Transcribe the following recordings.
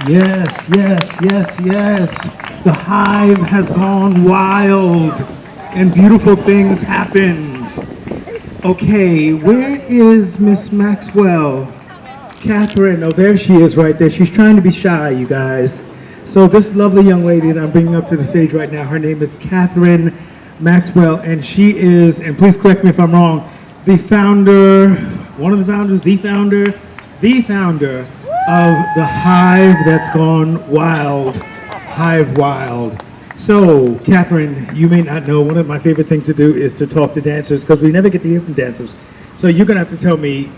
Yes, yes, yes, yes. The hive has gone wild and beautiful things happened. Okay, where is Miss Maxwell? Catherine, oh, there she is right there. She's trying to be shy, you guys. So this lovely young lady that I'm bringing up to the stage right now, her name is Katherine Maxwell, and she is, and please correct me if I'm wrong, the founder, one of the founders, the founder of the Hive that's gone wild, Hivewild. So, Catherine, you may not know, one of my favorite things to do is to talk to dancers because we never get to hear from dancers. So you're gonna have to tell me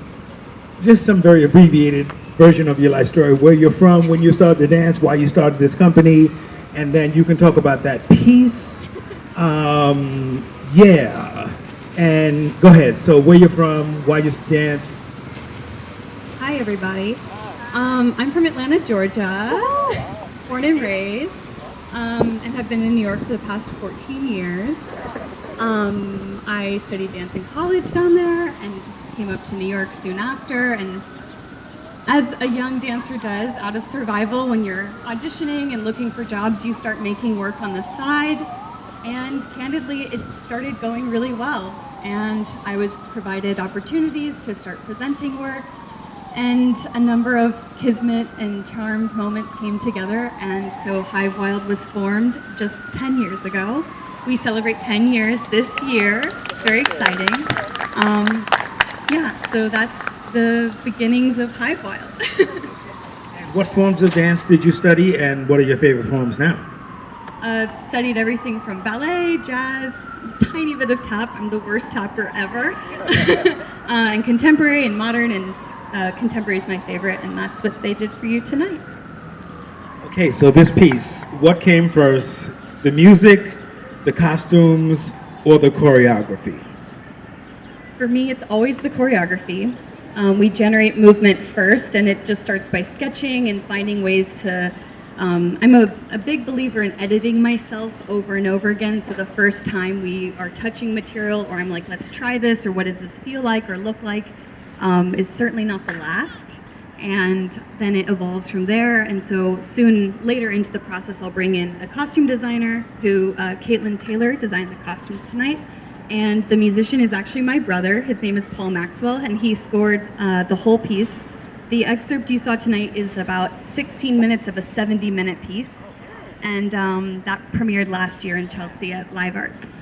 just some very abbreviated version of your life story, where you're from, when you started to dance, why you started this company, and then you can talk about that piece. Yeah, and go ahead. So where you're from, why you dance. Hi, everybody. I'm from Atlanta, Georgia, born and raised, and have been in New York for the past 14 years. I studied dance in college down there and came up to New York soon after. And as a young dancer does, out of survival, when you're auditioning and looking for jobs, you start making work on the side. And candidly, it started going really well. And I was provided opportunities to start presenting work. And a number of kismet and charmed moments came together, and so Hivewild was formed just 10 years ago. We celebrate 10 years this year. It's very exciting. Yeah, so that's the beginnings of Hivewild. What forms of dance did you study, and what are your favorite forms now? Studied everything from ballet, jazz, tiny bit of tap. I'm the worst tapper ever. And contemporary and modern, and contemporary is my favorite, and that's what they did for you tonight. Okay, so this piece, what came first, the music, the costumes, or the choreography? For me, it's always the choreography. We generate movement first, and it just starts by sketching and finding ways to. I'm a big believer in editing myself over and over again, so the first time we are touching material, or I'm like, let's try this, or what does this feel like or look like, is certainly not the last, and then it evolves from there. And so soon later into the process, I'll bring in a costume designer who, Caitlin Taylor, designed the costumes tonight, and the musician is actually my brother. His name is Paul Maxwell, and he scored the whole piece. The excerpt you saw tonight is about 16 minutes of a 70-minute piece, and that premiered last year in Chelsea at Live Arts.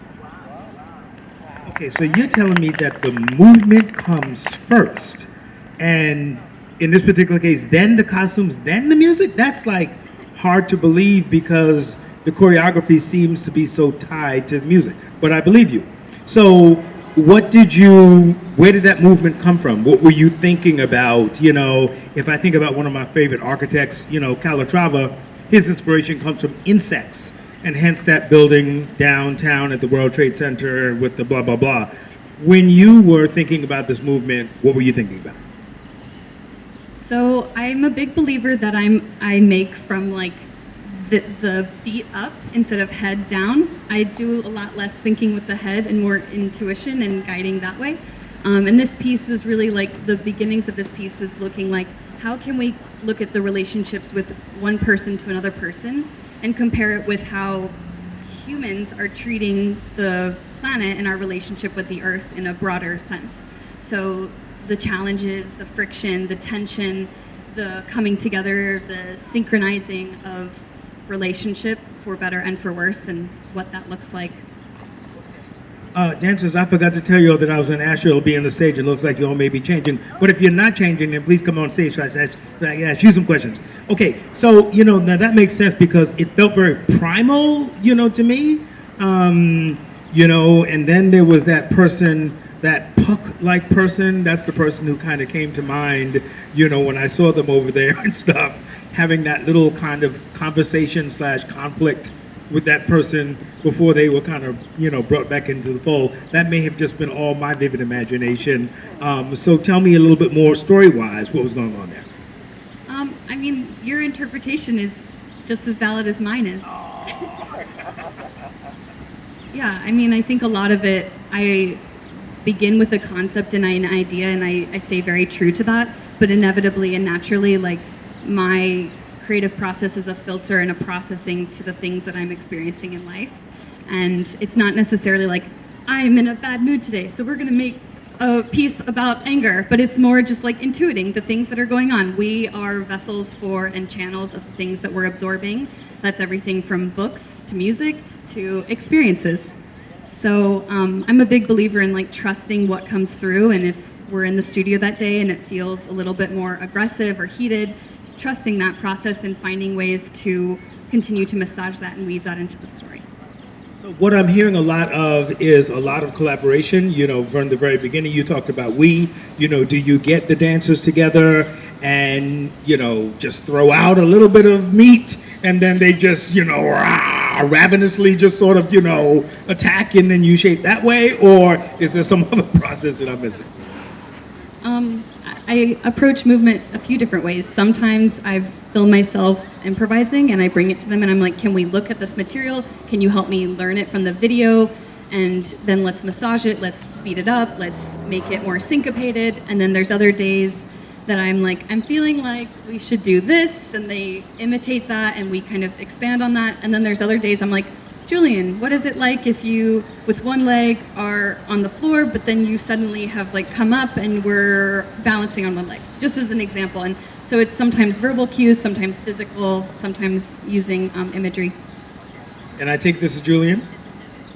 Okay, so you're telling me that the movement comes first, and in this particular case, then the costumes, then the music? That's like hard to believe because the choreography seems to be so tied to the music, but I believe you. So where did that movement come from? What were you thinking about? You know, if I think about one of my favorite architects, you know, Calatrava, his inspiration comes from insects. And hence that building downtown at the World Trade Center with the blah, blah, blah. When you were thinking about this movement, what were you thinking about? So I'm a big believer that I make from like the feet up instead of head down. I do a lot less thinking with the head and more intuition and guiding that way. And this piece was really like, the beginnings of this piece was looking like, how can we look at the relationships with one person to another person and compare it with how humans are treating the planet and our relationship with the earth in a broader sense. So the challenges, the friction, the tension, the coming together, the synchronizing of relationship for better and for worse, and what that looks like. Dancers, I forgot to tell you all that I was going to ask you to be on the stage. It looks like you all may be changing. But if you're not changing, then please come on stage so I can ask you some questions. Okay, so, you know, now that makes sense because it felt very primal, you know, to me. You know, and then there was that person, that Puck-like person. That's the person who kind of came to mind, you know, when I saw them over there and stuff, having that little kind of conversation / conflict with that person before they were kind of, you know, brought back into the fold. That may have just been all my vivid imagination. So tell me a little bit more story-wise what was going on there. I mean, your interpretation is just as valid as mine is. Yeah, I mean, I think a lot of it, I begin with a concept and an idea, and I stay very true to that, but inevitably and naturally, like, my creative process is a filter and a processing to the things that I'm experiencing in life. And it's not necessarily like, I'm in a bad mood today, so we're gonna make a piece about anger, but it's more just like intuiting the things that are going on. We are vessels for and channels of things that we're absorbing. That's everything from books to music to experiences. So I'm a big believer in like trusting what comes through, and if we're in the studio that day and it feels a little bit more aggressive or heated, trusting that process and finding ways to continue to massage that and weave that into the story. So what I'm hearing a lot of is a lot of collaboration. You know, from the very beginning, you talked about we. You know, do you get the dancers together and, you know, just throw out a little bit of meat and then they just, you know, ravenously just sort of, you know, attack and then you shape that way? Or is there some other process that I'm missing? I approach movement a few different ways. Sometimes I film myself improvising and I bring it to them and I'm like, can we look at this material? Can you help me learn it from the video? And then let's massage it, let's speed it up, let's make it more syncopated. And then there's other days that I'm like, I'm feeling like we should do this, and they imitate that and we kind of expand on that. And then there's other days I'm like, Julian, what is it like if you, with one leg, are on the floor, but then you suddenly have like come up and we're balancing on one leg, just as an example. And so it's sometimes verbal cues, sometimes physical, sometimes using imagery. And I take this as Julian?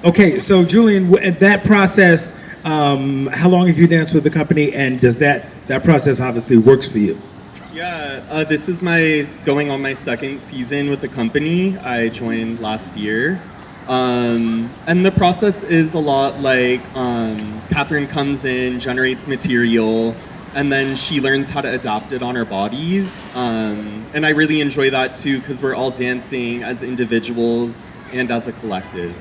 Okay, so Julian, that process, how long have you danced with the company, and does that process obviously works for you? Yeah, this is going on my second season with the company. I joined last year. And the process is a lot like Katherine comes in, generates material, and then she learns how to adapt it on her bodies. And I really enjoy that too, because we're all dancing as individuals and as a collective.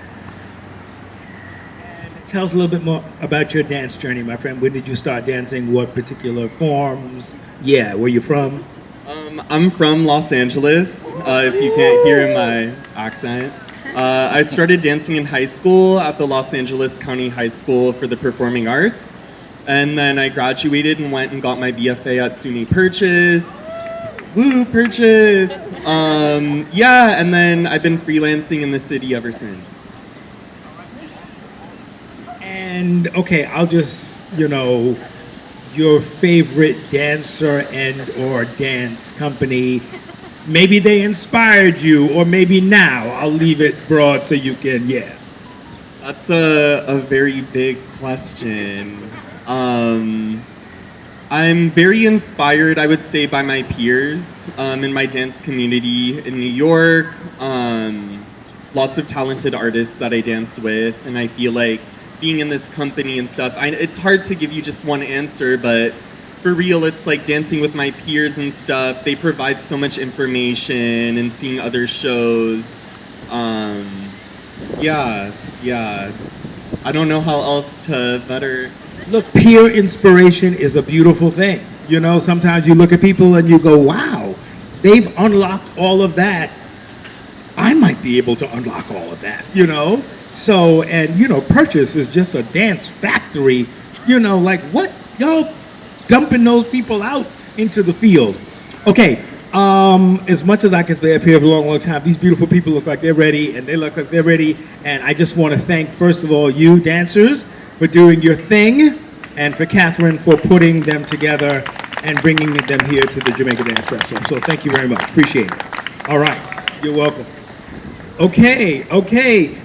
Tell us a little bit more about your dance journey, my friend. When did you start dancing? What particular forms? Yeah, where you from? I'm from Los Angeles, if you can't hear my accent. I started dancing in high school at the Los Angeles County High School for the Performing Arts. And then I graduated and went and got my BFA at SUNY Purchase. Woo, Purchase! Yeah, and then I've been freelancing in the city ever since. And okay, I'll just, you know, your favorite dancer and or dance company, maybe they inspired you, or maybe now. I'll leave it broad so you can, yeah. That's a very big question. I'm very inspired, I would say, by my peers in my dance community in New York. Lots of talented artists that I dance with, and I feel like being in this company and stuff, it's hard to give you just one answer, but for real, it's like dancing with my peers and stuff. They provide so much information and seeing other shows. Yeah. I don't know how else to better. Look, peer inspiration is a beautiful thing. You know, sometimes you look at people and you go, wow, they've unlocked all of that. I might be able to unlock all of that, you know? So, and you know, Purchase is just a dance factory. You know, like what? Y'all dumping those people out into the field. Okay, as much as I can stay up here for a long, long time, these beautiful people look like they're ready, and they look like they're ready. And I just want to thank, first of all, you dancers for doing your thing, and for Katherine for putting them together and bringing them here to the Jamaica Dance Festival. So thank you very much. Appreciate it. All right. You're welcome. Okay.